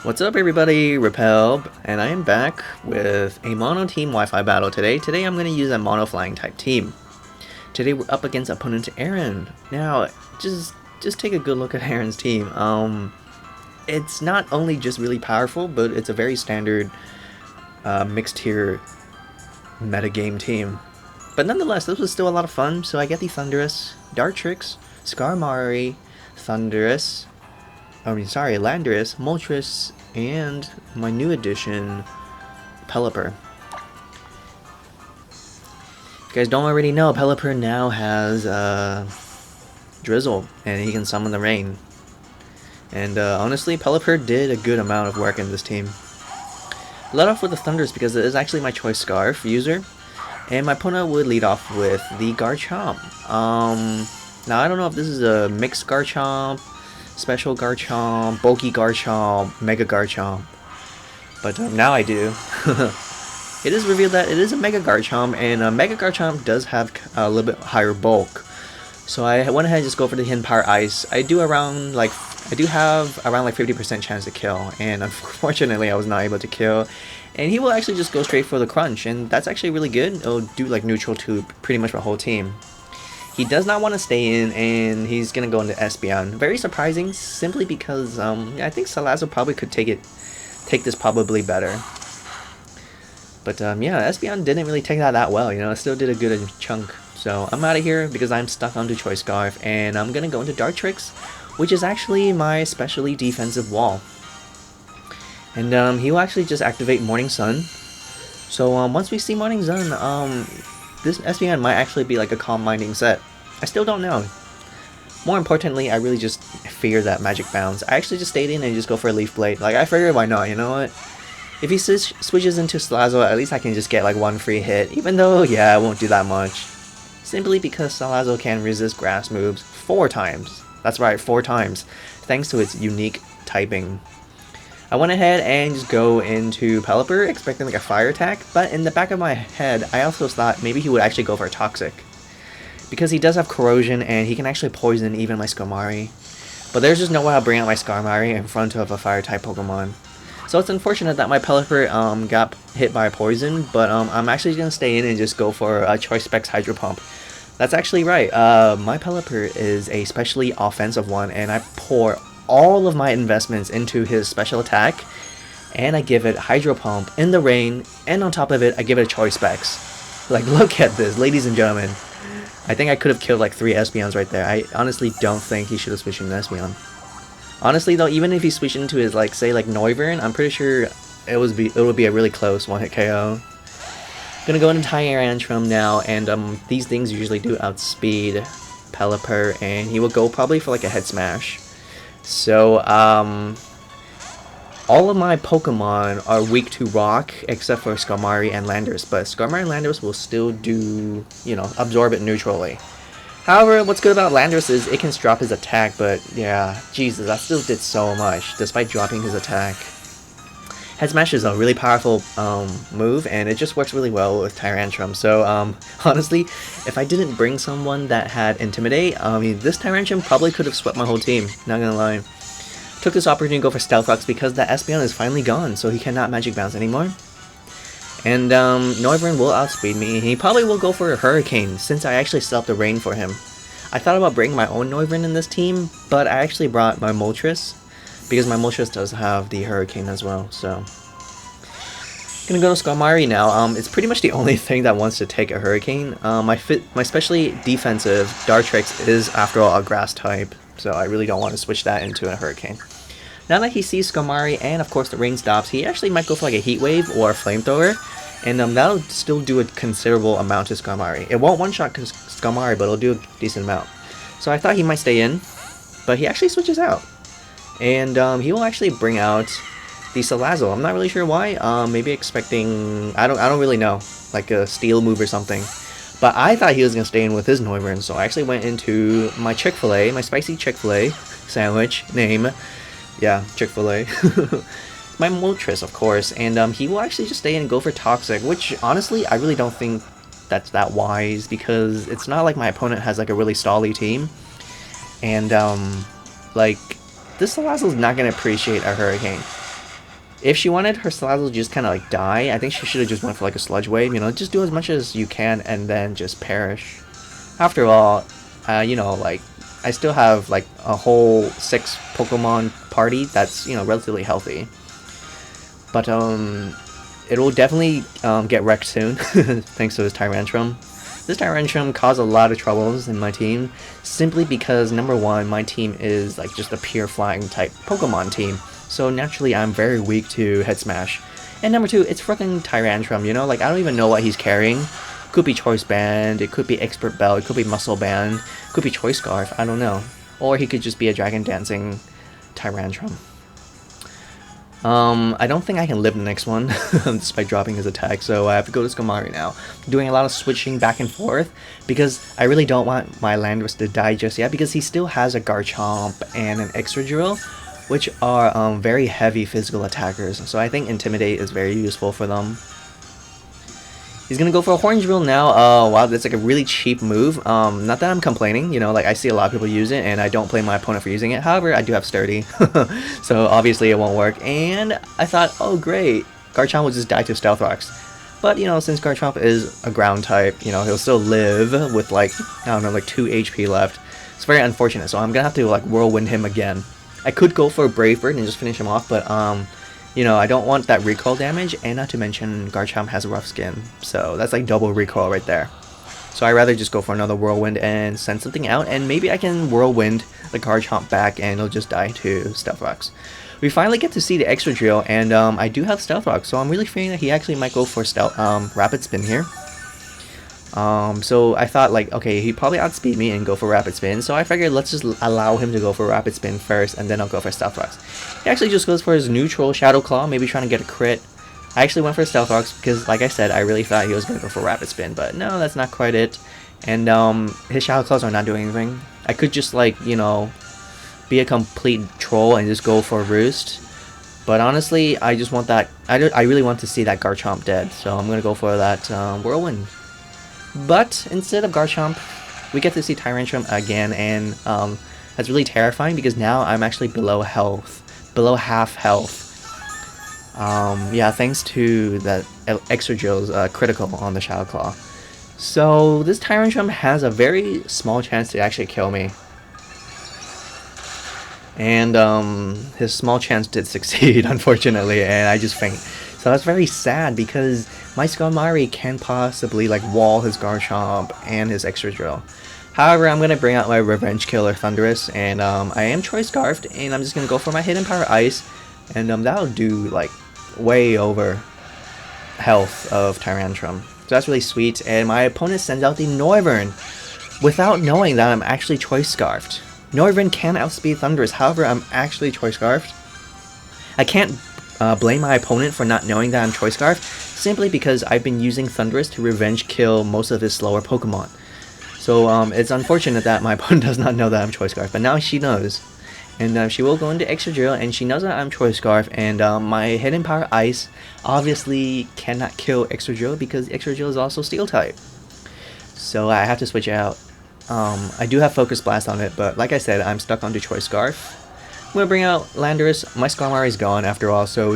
What's up everybody, Repel, and I am back with a mono team Wi-Fi battle today. Today I'm going to use a mono flying type team. Today we're up against opponent Aaron. Now, just take a good look at Aaron's team. It's not only just really powerful, but it's a very standard mixed tier metagame team. But nonetheless, this was still a lot of fun, so I get the Thundurus, Dartrix, Skarmory, Landorus, Moltres, and my new addition, Pelipper. If you guys don't already know, Pelipper now has Drizzle, and he can summon the rain. And honestly, Pelipper did a good amount of work in this team. Let off with the Thundurus because it is actually my choice Scarf user, and my opponent would lead off with the Garchomp. Now I don't know if this is a mixed Garchomp, Special Garchomp, Bulky Garchomp, Mega Garchomp, but now I do. It is revealed that it is a Mega Garchomp, and Mega Garchomp does have a little bit higher bulk. So I went ahead and just go for the Hidden Power Ice. I do have around like 50% chance to kill, and unfortunately I was not able to kill. And he will actually just go straight for the Crunch, and that's actually really good. It'll do like neutral to pretty much the whole team. He does not want to stay in, and he's gonna go into Espeon. Very surprising, simply because I think Salazzle probably could take this probably better. But yeah, Espeon didn't really take that well. You know, it still did a good chunk. So I'm out of here because I'm stuck onto Choice Scarf, and I'm gonna go into Dartrix, which is actually my specially defensive wall. And he will actually just activate Morning Sun. So once we see Morning Sun, this Espeon might actually be like a Calm Minding set. I still don't know. More importantly, I really just fear that Magic Bounce. I actually just stayed in and just go for a Leaf Blade. Like, I figured why not, you know what? If he switches into Salazzle, at least I can just get like one free hit. Even though, yeah, I won't do that much. Simply because Salazzle can resist grass moves 4 times. That's right, 4 times. Thanks to its unique typing. I went ahead and just go into Pelipper, expecting like a fire attack, but in the back of my head, I also thought maybe he would actually go for a Toxic. Because he does have Corrosion, and he can actually poison even my Skarmory. But there's just no way I'll bring out my Skarmory in front of a fire-type Pokemon. So it's unfortunate that my Pelipper got hit by a poison, but I'm actually going to stay in and just go for a Choice Specs Hydro Pump. That's actually right, my Pelipper is a specially offensive one, and I pour all of my investments into his special attack, and I give it Hydro Pump in the rain, and on top of it, I give it a Choice Specs. Like, look at this, ladies and gentlemen. I think I could have killed like 3 Espeons right there. I honestly don't think he should have switched into Espeon. Honestly though, even if he switched into his like, say like Noivern, I'm pretty sure it would be a really close one-hit KO. Gonna go into Tyrantrum now, and these things usually do outspeed Pelipper, and he will go probably for like a Head Smash. So, all of my Pokemon are weak to Rock, except for Skarmory and Landorus, but Skarmory and Landorus will still do, you know, absorb it neutrally. However, what's good about Landorus is it can drop his attack, but yeah, Jesus, that still did so much, despite dropping his attack. Head Smash is a really powerful move, and it just works really well with Tyrantrum. So, honestly, if I didn't bring someone that had Intimidate, this Tyrantrum probably could have swept my whole team, not gonna lie. Took this opportunity to go for Stealth Rocks because the Espeon is finally gone, so he cannot Magic Bounce anymore. And Noivern will outspeed me. He probably will go for a Hurricane, since I actually set up the rain for him. I thought about bringing my own Noivern in this team, but I actually brought my Moltres, because my Moltres does have the Hurricane as well, so. Gonna go to Skarmory now. It's pretty much the only thing that wants to take a Hurricane. My specially defensive Dartrix is, after all, a Grass type, so I really don't want to switch that into a Hurricane. Now that he sees Skarmory and of course the rain stops, he actually might go for like a Heat Wave or a Flamethrower, and that'll still do a considerable amount to Skarmory. It won't one-shot Skarmory, but it'll do a decent amount. So I thought he might stay in, but he actually switches out. And he will actually bring out the Salazzle. I'm not really sure why. Maybe expecting, I don't really know, like a Steel move or something. But I thought he was going to stay in with his Noivern, so I actually went into my Chick-fil-A, my spicy Chick-fil-A sandwich name. Yeah, Chick-fil-A. My Moltres, of course, and he will actually just stay in and go for Toxic, which honestly, I really don't think that's that wise, because it's not like my opponent has like a really stally team. And like, this Salazzle is not going to appreciate a Hurricane. If she wanted her Salazzle to just kind of like die, I think she should have just went for like a Sludge Wave, you know, just do as much as you can and then just perish. After all, you know, like, I still have like a whole 6 Pokemon party that's, you know, relatively healthy. But, it will definitely get wrecked soon, thanks to this Tyrantrum. This Tyrantrum caused a lot of troubles in my team, simply because, number one, my team is like just a pure flying type Pokemon team. So naturally, I'm very weak to Head Smash. And number two, it's freaking Tyrantrum, you know? Like, I don't even know what he's carrying. Could be Choice Band, it could be Expert Belt, it could be Muscle Band, could be Choice Scarf, I don't know. Or he could just be a Dragon Dancing Tyrantrum. I don't think I can live the next one, despite dropping his attack, so I have to go to Skamari now. Doing a lot of switching back and forth, because I really don't want my Landorus to die just yet, because he still has a Garchomp and an Excadrill, which are very heavy physical attackers, so I think Intimidate is very useful for them. He's gonna go for a Horn Drill now. Oh wow, that's like a really cheap move. Not that I'm complaining, you know, like I see a lot of people use it and I don't blame my opponent for using it. However, I do have Sturdy, so obviously it won't work. And I thought, oh great, Garchomp will just die to Stealth Rocks. But, you know, since Garchomp is a ground type, you know, he'll still live with like, I don't know, like 2 HP left. It's very unfortunate, so I'm gonna have to like Whirlwind him again. I could go for a Brave Bird and just finish him off, but you know, I don't want that recoil damage, and not to mention Garchomp has a rough skin, so that's like double recoil right there. So I'd rather just go for another Whirlwind and send something out, and maybe I can Whirlwind the Garchomp back and it'll just die to Stealth Rocks. We finally get to see the Excadrill, and I do have Stealth Rocks, so I'm really fearing that he actually might go for Rapid Spin here. So I thought like, okay, he'd probably outspeed me and go for Rapid Spin, so I figured let's just allow him to go for Rapid Spin first, and then I'll go for Stealth Rocks. He actually just goes for his neutral Shadow Claw, maybe trying to get a crit. I actually went for Stealth Rocks because, like I said, I really thought he was going to go for Rapid Spin, but no, that's not quite it. And his Shadow Claws are not doing anything. I could just like, you know, be a complete troll and just go for Roost. But honestly, I just want that, I really want to see that Garchomp dead, so I'm going to go for that Whirlwind. But instead of Garchomp, we get to see Tyrantrum again, and that's really terrifying because now I'm actually below health, below half health. Yeah, thanks to that Excadrill's critical on the Shadow Claw. So this Tyrantrum has a very small chance to actually kill me. And his small chance did succeed, unfortunately, and I just faint. So that's very sad because my Skarmory can possibly like wall his Garchomp and his Excadrill. However, I'm going to bring out my Revenge Killer Thundurus, and I am Choice Scarfed, and I'm just going to go for my Hidden Power Ice, and that'll do like way over health of Tyrantrum. So that's really sweet, and my opponent sends out the Noivern without knowing that I'm actually Choice Scarfed. Noivern can outspeed Thundurus, however, I'm actually Choice Scarfed. I can't blame my opponent for not knowing that I'm Choice Scarfed, simply because I've been using Thundurus to revenge kill most of his slower Pokemon. So it's unfortunate that my opponent does not know that I'm Choice Scarf, but now she knows. And she will go into Excadrill, and she knows that I'm Choice Scarf, and my Hidden Power Ice obviously cannot kill Excadrill because Excadrill is also Steel type. So I have to switch out. I do have Focus Blast on it, but like I said, I'm stuck onto Choice Scarf. I'm gonna bring out Landorus. My Skarmory is gone after all, so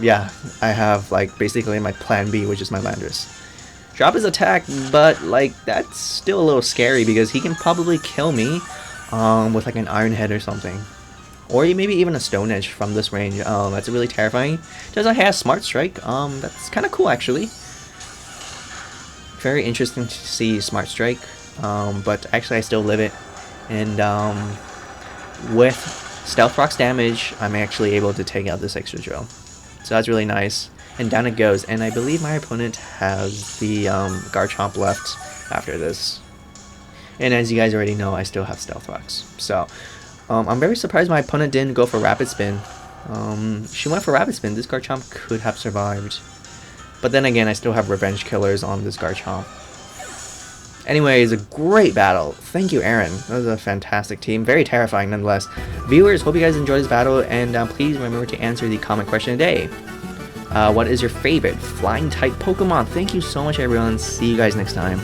yeah, I have like basically my plan B, which is my Landorus. Drop his attack, but like that's still a little scary because he can probably kill me with like an Iron Head or something, or maybe even a Stone Edge from this range. That's really terrifying. Does I have Smart Strike? That's kind of cool actually. Very interesting to see Smart Strike. But actually I still live it, and with Stealth Rock's damage, I'm actually able to take out this Excadrill. So that's really nice. And down it goes, and I believe my opponent has the Garchomp left after this. And as you guys already know, I still have Stealth Rocks. So I'm very surprised my opponent didn't go for Rapid Spin. She went for Rapid Spin. This Garchomp could have survived. But then again, I still have Revenge Killers on this Garchomp. Anyways, a great battle. Thank you, Aaron. That was a fantastic team. Very terrifying nonetheless. Viewers, hope you guys enjoyed this battle, and please remember to answer the comment question today. What is your favorite flying type Pokemon? Thank you so much, everyone. See you guys next time.